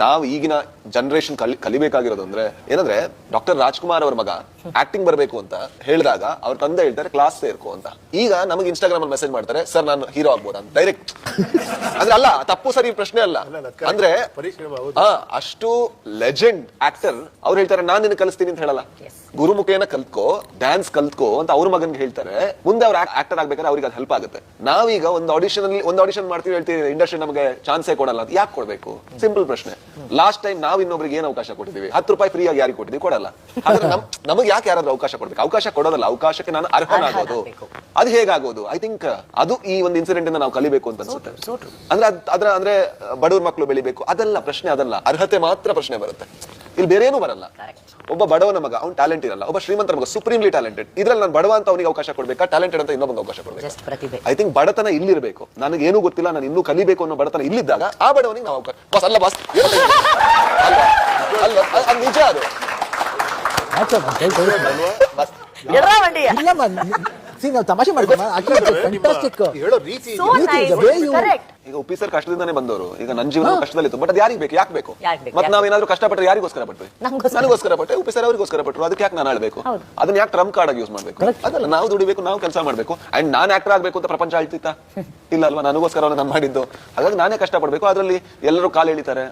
ನಾವು ಈಗಿನ ಜನರೇಷನ್ ಕಲಿಬೇಕಾಗಿರೋದು ಅಂದ್ರೆ ಏನಂದ್ರೆ ಡಾಕ್ಟರ್ ರಾಜ್ಕುಮಾರ್ ಅವರ ಮಗ ಆಕ್ಟಿಂಗ್ ಬರಬೇಕು ಅಂತ ಹೇಳಿದಾಗ ಅವ್ರ ತಂದೆ ಹೇಳ್ತಾರೆ ಕ್ಲಾಸ್ ಸೇರ್ಕೋ ಅಂತ. ಈಗ ನಮಗೆ ಇನ್ಸ್ಟಾಗ್ರಾಮ್ ಅಲ್ಲಿ ಮೆಸೇಜ್ ಮಾಡ್ತಾರೆ, ಸರ್ ನಾನು ಹೀರೋ ಆಗ್ಬೋದಾ ಅಂತ ಡೈರೆಕ್ಟ್. ಅಂದ್ರೆ ಅಲ್ಲ, ತಪ್ಪು ಸರಿ ಪ್ರಶ್ನೆ ಅಲ್ಲ. ಅಂದ್ರೆ ಅಷ್ಟು ಲೆಜೆಂಡ್ ಆಕ್ಟರ್ ಅವ್ರು ಹೇಳ್ತಾರೆ ನಾನು ನಿನ್ನ ಕಲಿಸ್ತೀನಿ ಅಂತ ಹೇಳಲ್ಲ. ಗುರುಮುಖೇನ ಕಲ್ತ್ಕೋ, ಡ್ಯಾನ್ಸ್ ಕಲ್ತ್ಕೋ ಅಂತ ಅವ್ರ ಮಗನ್ಗೆ ಹೇಳ್ತಾರೆ. ಮುಂದೆ ಅವ್ರ ಆಕ್ಟರ್ ಆಗ್ಬೇಕಾದ್ರೆ ಅವ್ರಿಗೆ ಅದು ಹೆಲ್ಪ್ ಆಗುತ್ತೆ. ನಾವೀಗ ಒಂದು ಆಡಿಷನ್ ಮಾಡ್ತೀವಿ, ಹೇಳ್ತೀವಿ ಇಂಡಸ್ಟ್ರಿ ನಮಗೆ ಚಾನ್ಸೇ ಕೊಡಲ್ಲ ಅಂತ. ಯಾಕೆ ಕೊಡ್ಬೇಕು? ಸಿಂಪಲ್ ಪ್ರಶ್ನೆ. ಲಾಸ್ಟ್ ಟೈಮ್ ನಾವು ಇನ್ನೊಬ್ರಿಗೆ ಏನ್ ಅವಕಾಶ ಕೊಟ್ಟಿದ್ದೀವಿ? 10 ರೂಪಾಯಿ ಫ್ರೀ ಆಗಿ ಯಾರಿಗೆ ಕೊಟ್ಟಿದ್ದೀವಿ? ಕೊಡಲ್ಲ. ಹಾಗಾದ್ರೆ ನಮಗೆ ಯಾಕೆ ಯಾರಾದ್ರೂ ಅವಕಾಶ ಕೊಡ್ಬೇಕು? ಅವಕಾಶ ಕೊಡೋದಲ್ಲ, ಅವಕಾಶಕ್ಕೆ ನಾನು ಅರ್ಹನಾಗೋದು. ಅದು ಹೇಗಾಗೋದು? ಐ ಥಿಂಕ್ ಅದು ಈ ಒಂದು ಇನ್ಸಿಡೆಂಟ್ ಇಂದ ನಾವು ಕಲಿಬೇಕು ಅಂತ ಅನ್ಸುತ್ತೆ. ಅಂದ್ರೆ ಅಂದ್ರೆ ಬಡವ್ರ ಮಕ್ಕಳು ಬೆಳಿಬೇಕು ಅದೆಲ್ಲ ಪ್ರಶ್ನೆ, ಅದಲ್ಲ. ಅರ್ಹತೆ ಮಾತ್ರ ಪ್ರಶ್ನೆ ಬರುತ್ತೆ, ಇಲ್ಲಿ ಬೇರೆ ಏನೂ ಬರಲ್ಲ. ಒಬ್ಬ ಬಡವನ ಮಗ ಅವ್ನು ಟ್ಯಾಲೆಂಟ್ ಇರಲ್ಲ, ಒಬ್ಬ ಶ್ರೀಮಂತರ ಮಗ ಸುಪ್ರೀಮ್ಲಿ ಟ್ಯಾಲೆಂಟೆಡ್. ಇದ್ರಲ್ಲಿ ನಾನು ಬಡವ ಅಂತ ಅವನಿಗೆ ಅವಕಾಶ ಕೊಡ್ಬೇಕಾ, ಟ್ಯಾಲೆಂಟೆಡ್ ಅಂತ ಇನ್ನೊಬ್ಬಂಗೆ ಅವಕಾಶ ಕೊಡ್ಬೇಕು? ಐ ಥಿಂಕ್ ಬಡತನ ಇಲ್ಲಿರ್ಬೇಕು. ನನಗೆ ಏನೂ ಗೊತ್ತಿಲ್ಲ, ನಾನು ಇನ್ನೂ ಕಲಿಬೇಕು ಅನ್ನೋ ಬಡತನ ಇಲ್ಲಿದ್ದಾಗ ಆ ಬಡವನಿಗೆ ನಾವು ಅವಕಾಶ. ಬಸ್ ಅಲ್ಲ ಬಸ್ ಅಲ್ಲ, ಅದು ನಿಜ. ಅದು ತಮಾಷೆ ಈಗ ಉಪ್ಪಿ ಸರ್ ಕಷ್ಟದಿಂದಾನೇ ಬಂದವರು. ಈಗ ನನ್ನ ಜೀವನ ಕಷ್ಟದಲ್ಲಿತ್ತು, ಬಟ್ ಅದು ಯಾರಿಗೆ ಬೇಕು? ಯಾಕೆ ಬೇಕು? ಮತ್ತೆ ನಾವೇನಾದ್ರೂ ಕಷ್ಟಪಟ್ಟರೆ ಯಾರಿಗೋಸ್ಕರ ಪಟ್ವಿ? ನನಗೋಸ್ಕರ ಪಟ್ಟೆ, ಉಪ್ಪಿ ಸರ್ ಅವರಿಗೋಸ್ಕರ ಪಟ್ಟರು. ಅದಕ್ಕೆ ಯಾಕೆ ನಾನು ಆಳ್ಬೇಕು? ಅದನ್ನ ಯಾಕೆ ಟ್ರಂಪ್ ಕಾರ್ಡ್ ಆಗಿ ಯೂಸ್ ಮಾಡ್ಬೇಕು? ಅದಲ್ಲ, ನಾವು ದುಡಿಬೇಕು, ನಾವು ಕೆಲಸ ಮಾಡ್ಬೇಕು. ಅಂಡ್ ನಾನು ಆಕ್ಟರ್ ಆಗ್ಬೇಕು ಅಂತ ಪ್ರಪಂಚ ಆಳ್ತಿತ್ತಾ? ಇಲ್ಲ ಅಲ್ವಾ? ನನಗೋಸ್ಕರ ನಾನು ಮಾಡಿದ್ದು. ಹಾಗಾಗಿ ನಾನೇ ಕಷ್ಟಪಡ್ಬೇಕು. ಅದರಲ್ಲಿ ಎಲ್ಲರೂ ಕಾಲು ಎಳಿತಾರೆ.